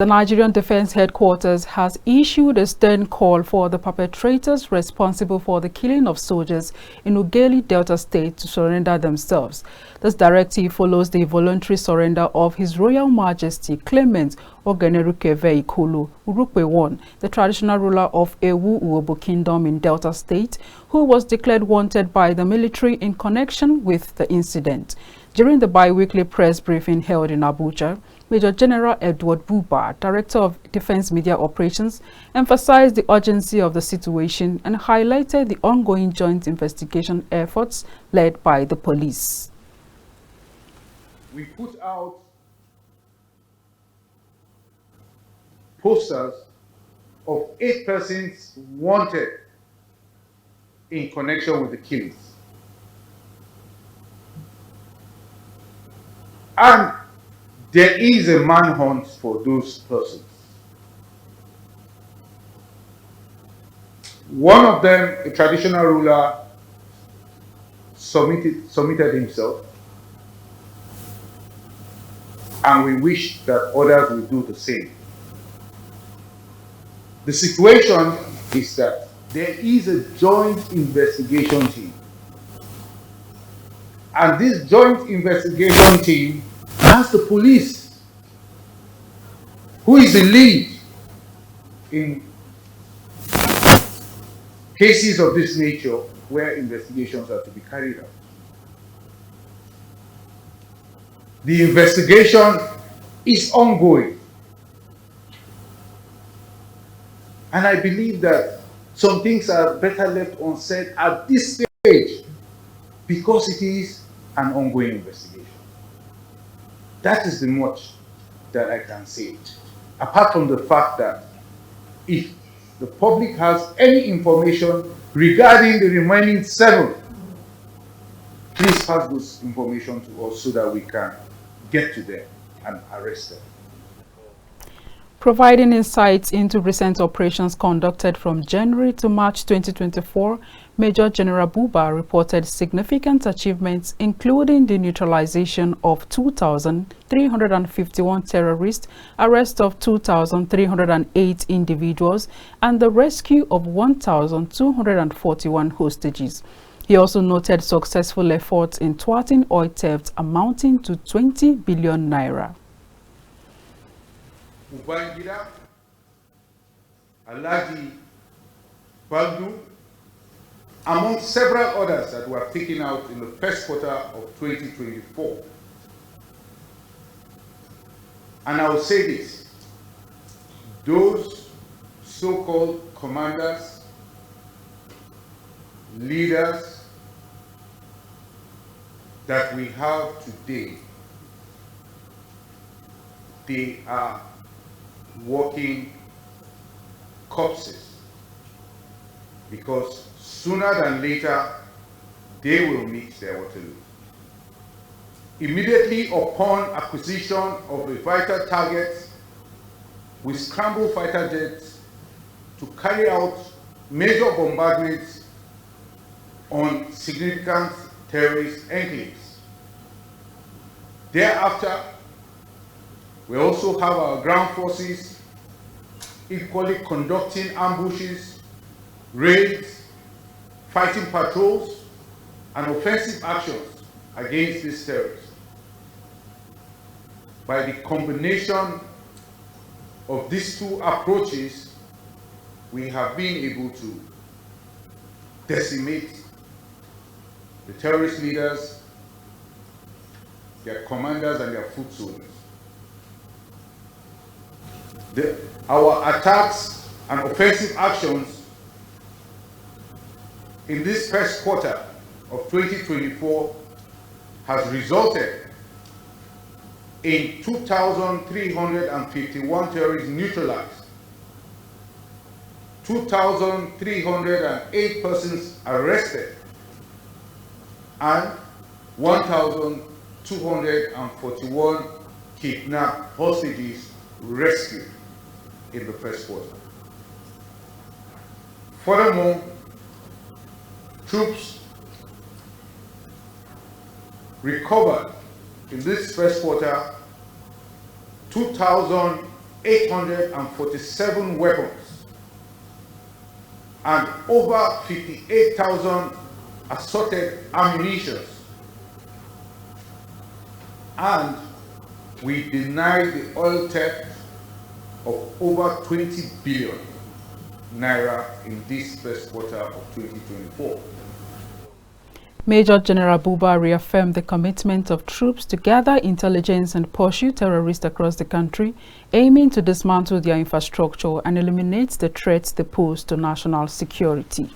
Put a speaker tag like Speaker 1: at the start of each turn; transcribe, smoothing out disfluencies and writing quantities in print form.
Speaker 1: The Nigerian Defense Headquarters has issued a stern call for the perpetrators responsible for the killing of soldiers in Ughelli Delta State to surrender themselves. This directive follows the voluntary surrender of His Royal Majesty Clement Ogenerukeve Ikulu Urukpe I, the traditional ruler of Ewu Uobo Kingdom in Delta State, who was declared wanted by the military in connection with the incident. During the bi-weekly press briefing held in Abuja, Major General Edward Buba, Director of Defense Media Operations, emphasized the urgency of the situation and highlighted the ongoing joint investigation efforts led by the police.
Speaker 2: We put out posters of 8 persons wanted in connection with the killings. And there is a manhunt for those persons. One of them, a traditional ruler, submitted himself, and we wish that others will do the same. The situation is that there is a joint investigation team, and this joint investigation team has the police, who is the lead in cases of this nature where investigations are to be carried out. The investigation is ongoing, and I believe that some things are better left unsaid at this stage because it is an ongoing investigation. That is the much that I can say. Apart from the fact that if the public has any information regarding the remaining 7, please pass this information to us so that we can get to them and arrest them.
Speaker 1: Providing insights into recent operations conducted from January to March 2024, Major General Buba reported significant achievements, including the neutralization of 2,351 terrorists, arrest of 2,308 individuals, and the rescue of 1,241 hostages. He also noted successful efforts in thwarting oil theft amounting to 20 billion naira.
Speaker 2: Ubangida, Alhaji Baldu, among several others that were taken out in the first quarter of 2024. And I will say this, those so-called commanders, leaders that we have today, they are walking corpses, because sooner than later they will meet their Waterloo. Immediately upon acquisition of a vital target, we scramble fighter jets to carry out major bombardments on significant terrorist enclaves. Thereafter, we also have our ground forces equally conducting ambushes, raids, fighting patrols, and offensive actions against these terrorists. By the combination of these two approaches, we have been able to decimate the terrorist leaders, their commanders, and their foot soldiers. Our attacks and offensive actions in this first quarter of 2024 has resulted in 2,351 terrorists neutralized, 2,308 persons arrested, and 1,241 kidnapped hostages rescued in the first quarter. Furthermore, troops recovered in this first quarter 2,000 847 weapons and over 58,000 assorted ammunition. And we denied the oil theft of over 20 billion naira in this first quarter of 2024.
Speaker 1: Major General Buba reaffirmed the commitment of troops to gather intelligence and pursue terrorists across the country, aiming to dismantle their infrastructure and eliminate the threats they pose to national security.